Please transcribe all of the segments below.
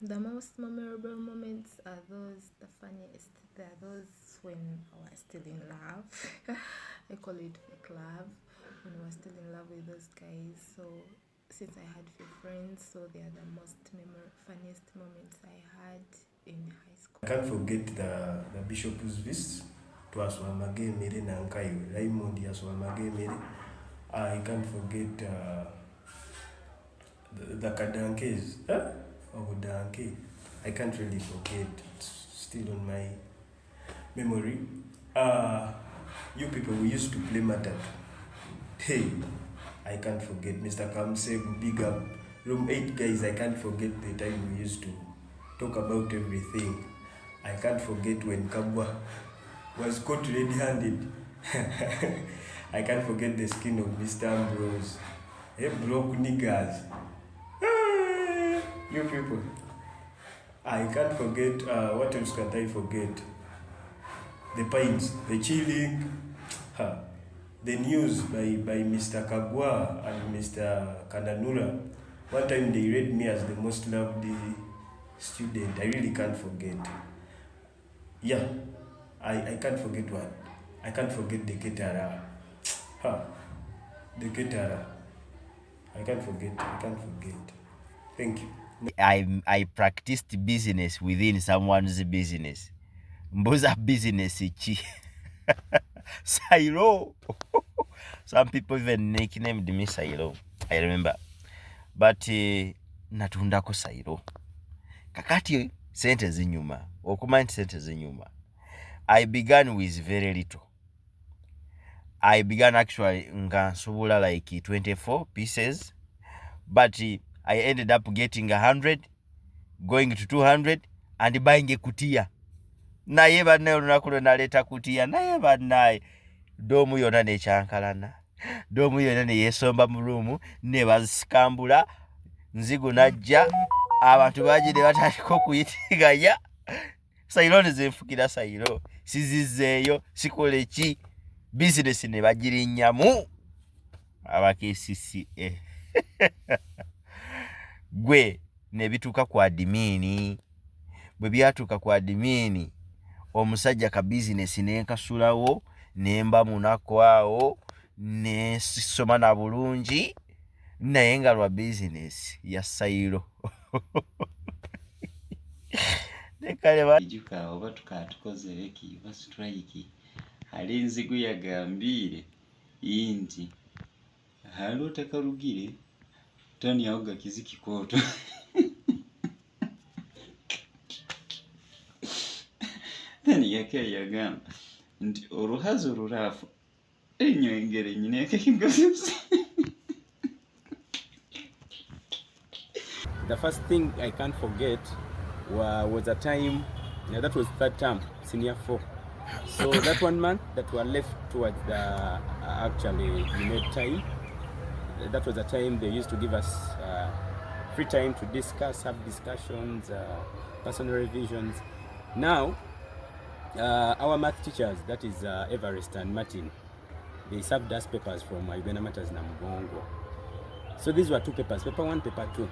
The most memorable moments are those, the funniest. They are those when I was still in love. I call it fake love. When I was still in love with those guys. So since I had few friends, so they are the most funniest moments I had in high school. I can't forget the Bishop's Feast. Twaswamage emere nankayo Raymond yaswamage emere. I can't forget the Kadankes. Huh? Obudanke. I can't really forget. It's still on my memory. You people, we used to play Matatu. Hey, I can't forget Mr. Kamseg, big up. Room 8 guys, I can't forget the time we used to talk about everything. I can't forget when Kabwa was caught red-handed. I can't forget the skin of Mr. Ambrose. Hey, broke niggas. You people. I can't forget, what else can't I forget? The Pines, the Chilling, the news by Mr. Kagwa and Mr. Kananura. One time they read me as the most loved student. I really can't forget. Yeah, I can't forget what. I can't forget the Ketara. The Ketara. I can't forget. Thank you. I practiced business within someone's business. Mbuza business ichi. Sairo. Some people even nicknamed me Sairo. I remember. But natundako Sairo. Kakati sente zinyuma. Okumanti sente zinyuma. I began with very little. I began actually nga subula like 24 pieces. But I ended up getting 100, going to 200, and buying a kutia. Naye banne olunaku lwe naleeta kutia, naye bannaye doomu yonna nekyankalana, doomu yonna neyeesomba mu ruumu, ne basikambula, nzigu najja, abantu baji ne batandika okuyitiganya. Sayiro ne zenfukira Sayiro, sizizzeeyo, sikole ki, bizinesi ne bagirinnyamu abakcca. Gwe ne bituuka ku adimini. Bwe byatuuka ku adimini, omusajja ka bizinesi nenkasulawo, nemba munako awo, nesoma na bulungi, naye nga lwa bizinesi ya Sayiro. Ijuka oba tukatukoze eki oba strike ali nzigu yagambiire inti halo takarugire tani yaoga kiziki koto. Tani yake yagamba nti oruhazo rurafu enyo engere nyine yake kingozi. The first thing I can't forget was a time, that was third term, senior 4. So that 1 month that were left towards the actually unit time, that was a time they used to give us free time to discuss, have discussions, personal revisions. Now, our math teachers, that is Everest and Martin, they served us papers from Uganda Matters Namugongo. So these were 2 papers, paper 1, paper 2.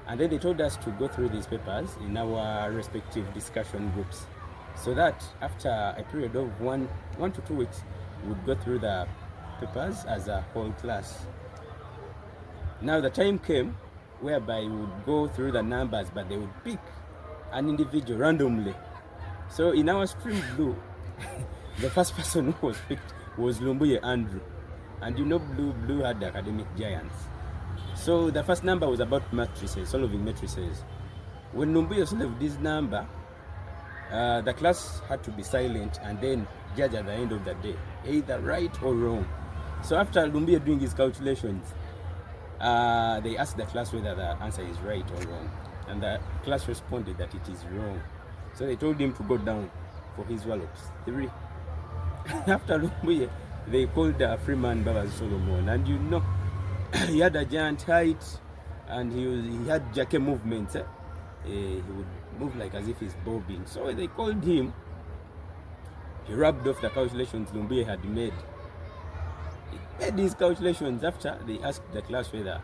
And then they told us to go through these papers in our respective discussion groups, so that after a period of 1 to 2 weeks, we would go through the papers as a whole class. Now the time came whereby we would go through the numbers, but they would pick an individual randomly. So in our stream blue, the first person who was picked was Lumbuye Andrew. And you know blue had the academic giants. So the first number was about matrices, solving matrices. When Lumbuye solved this number, the class had to be silent and then judge at the end of the day, either right or wrong. So after Lumbuye doing his calculations, they asked the class whether the answer is right or wrong. And the class responded that it is wrong. So they told him to go down for his wallops, 3. After Lumbuye, they called Freeman Baba Solomon, and you know, he had a giant height, and he had jacket movements. He would move like as if he's bobbing. So they called him. He rubbed off the calculations Lumbuye had made. He made his calculations. After they asked the class whether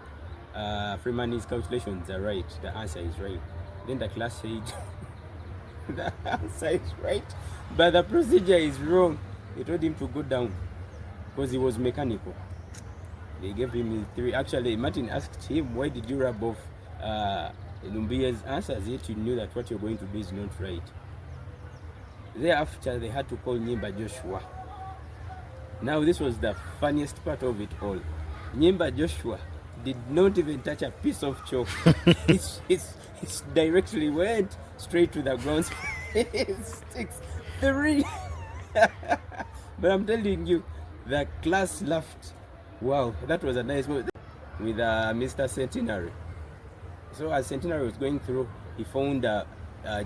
Freeman's calculations are right, the answer is right. Then the class said, the answer is right, but the procedure is wrong. They told him to go down because he was mechanical. They gave him 3. Actually, Martin asked him, why did you rub off Lumbia's answers, yet you knew that what you're going to do is not right. Thereafter, they had to call Nyimba Joshua. Now, this was the funniest part of it all. Nyimba Joshua did not even touch a piece of chalk. It's directly went straight to the ground. 6-3. But I'm telling you, the class laughed. Wow, that was a nice moment with Mr. Centenary. So as Centenary was going through, he found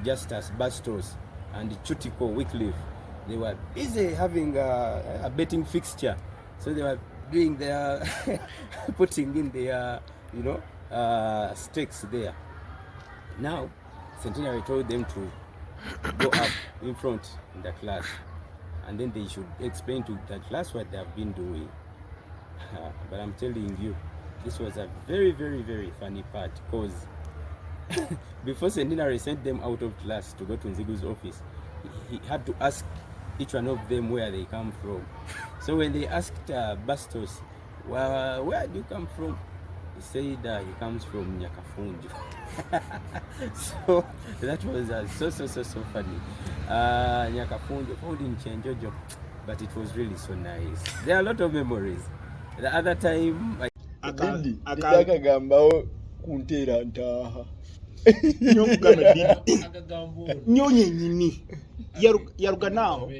Justus Bastos and Chutiko Wycliffe. They were busy having a betting fixture. So they were doing their putting in their stakes there. Now Centenary told them to go up in front in the class, and then they should explain to the class what they have been doing. But I'm telling you, this was a very, very, very funny part, because before Centenary sent them out of class to go to Nzigu's office, he had to ask each one of them where they come from. So when they asked Bastos, well, where do you come from? He said he comes from Nyakafunjo. So that was so funny. Nyakafunjo, holding Chenjojo, but it was really so nice. There are a lot of memories. The other time, akagambawo kuntera ntaha nyonye nyini yaruga naho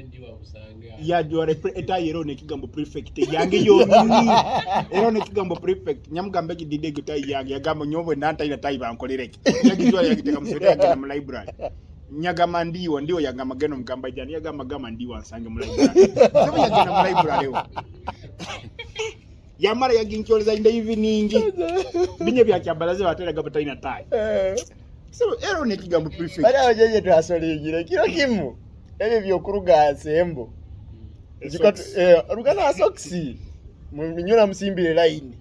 yajwara etayero nekigambo prefect yange yonyini ero nekigambo prefect nyamugambe gidide gutai yange yagamba nyobwe nanta ina tai bankolereke yagijwara yagiteka musere yange na library nyagama ndiwo yagama geno mugamba jani yagama gama ndiwo asange mu library sabu yagena mu library wo yamara yaginkyoleza in the evening binye byakyambalaze bateraga bataina tai so ero nekigambo prefect bali abajeje twasolingire kiro kimu ebyo byokuruga asembo rugana soksi munyola musimbire line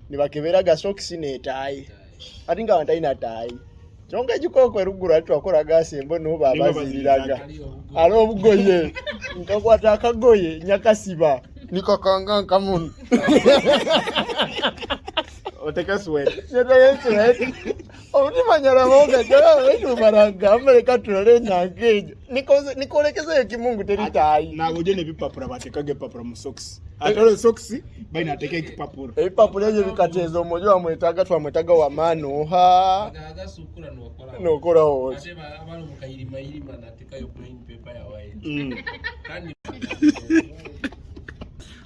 nibakeberaga soksi netai ati nga bataina tai chonga ekikoko eruguru ati twakola gasembo no babaziriraga alo obugoye nkakwata akagoye nyakasiba niko kanga nkamuntu oteka sweat Obuti manyala monga jala wetu maranga amereka tulole nyangejo nikolekeze ekimungu teritayi na wojene bipapura batekage papura mu socks atalo socks baina ateke ekipapura ebipapura ebyo bikatezo mojo amwetaga twamwetaga wa mano ha agaga sukura nokora wote ate abalo mukayirima na tekayo plain paper ya white kandi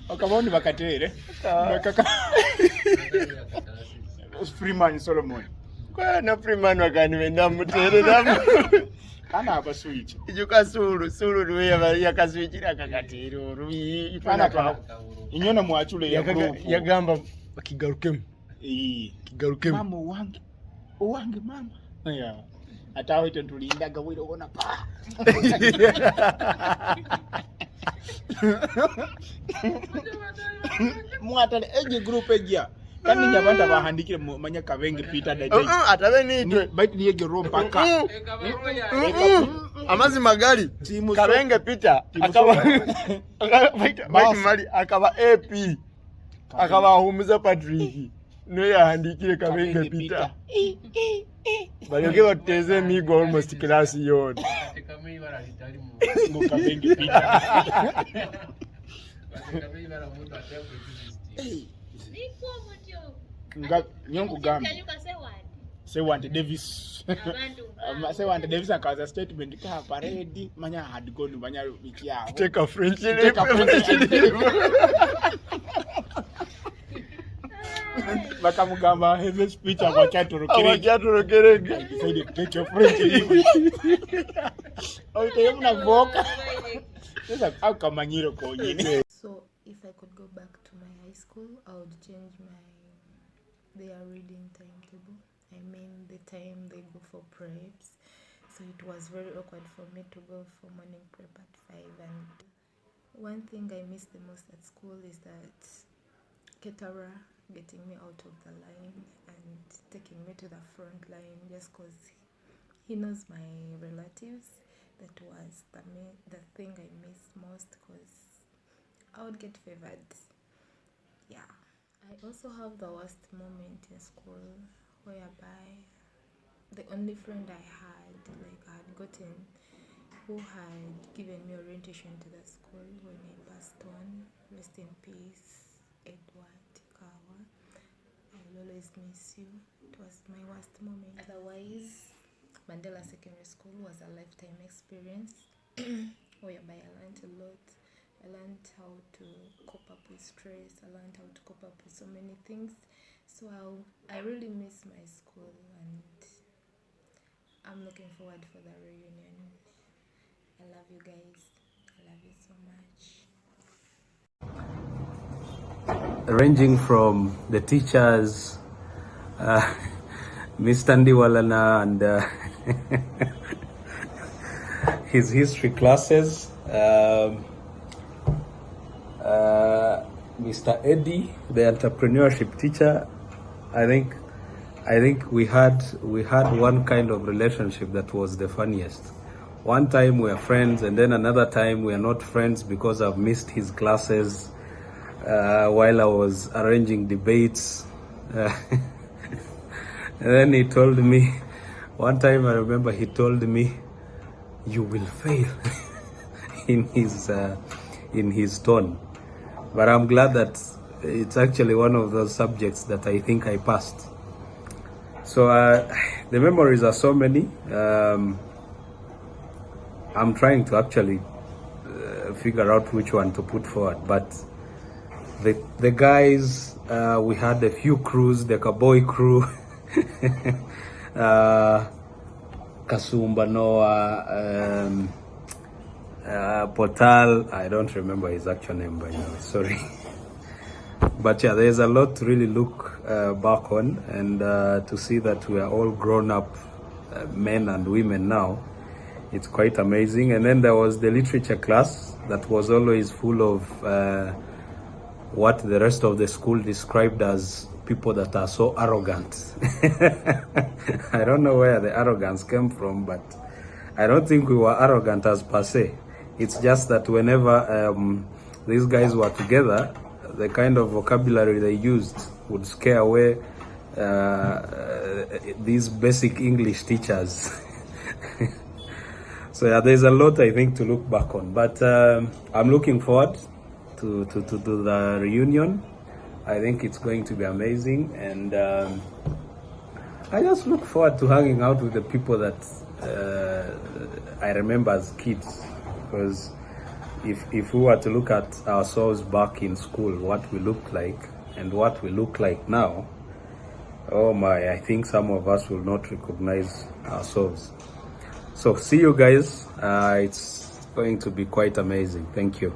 okabondi bakatere bakaka Freeman Solomon kwa na Freeman wakani wenda mutere namu kana abaswitch ijuka sulu ruwe ya kaswichira kakatero rubi ifana pa inyona mwachule ya group yagamba kigarukemu kigarukemu mama wange mama ya atawe tentulinda gawiro ona pa mwatale eje group ejja kandi nyabanda bahandikire manya Kabenge Peter Dajai atabe nitwe bait niye gero mpaka amazi magali Kabenge Peter akaba bait mali akaba AP akaba humuza Patrick no yahandikire Kabenge Peter bayoge bateze migo almost class yone kama ibara litali mu Kabenge Peter kama ibara muntu ataya kujisiti nga nyongo gambi Sewante Davis Sewante Davis akaza statement ka parade manya had gone manya wiki yao take a French bakamugamba heavy speech abakyatorokerege decided to take your French leave okay mna voka sasa au kamanyiro konyine. So if I could go back to my high school, I would change their reading timetable. I mean the time they go for preps. So it was very awkward for me to go for morning prep at 5. And one thing I miss the most at school is that Ketara getting me out of the line and taking me to the front line just because he knows my relatives. That was the thing I miss most, because I would get favored. Yeah. I also have the worst moment in school, whereby the only friend I had, like I had gotten, who had given me orientation to the school when I passed on, rest in peace, Edward Kawa. I will always miss you. It was my worst moment. Otherwise, Mandela Secondary School was a lifetime experience whereby I learned a lot. I learned how to cope up with stress. I learned how to cope up with so many things. So I really miss my school, and I'm looking forward for the reunion. I love you guys. I love you so much. Ranging from the teachers, Mr. Ndiwalana and his history classes, Mr. Eddie, the entrepreneurship teacher. I think we had one kind of relationship that was the funniest. One time we are friends, and then another time we are not friends because I've missed his classes while I was arranging debates. And then he told me, one time I remember he told me, "You will fail," in his tone. But I'm glad that it's actually one of those subjects that I think I passed. So the memories are so many. I'm trying to actually figure out which one to put forward. But the guys, we had a few crews, the Cowboy crew, Kasumba Noah, Portal, I don't remember his actual name by now, sorry. But yeah, there's a lot to really look back on, and to see that we are all grown up men and women now. It's quite amazing. And then there was the literature class that was always full of what the rest of the school described as people that are so arrogant. I don't know where the arrogance came from, but I don't think we were arrogant as per se. It's just that whenever these guys were together, the kind of vocabulary they used would scare away these basic English teachers. So yeah, there's a lot I think to look back on, but I'm looking forward to the reunion. I think it's going to be amazing, and I just look forward to hanging out with the people that I remember as kids. Because if we were to look at ourselves back in school, what we looked like and what we look like now, oh my, I think some of us will not recognize ourselves. So see you guys. It's going to be quite amazing. Thank you.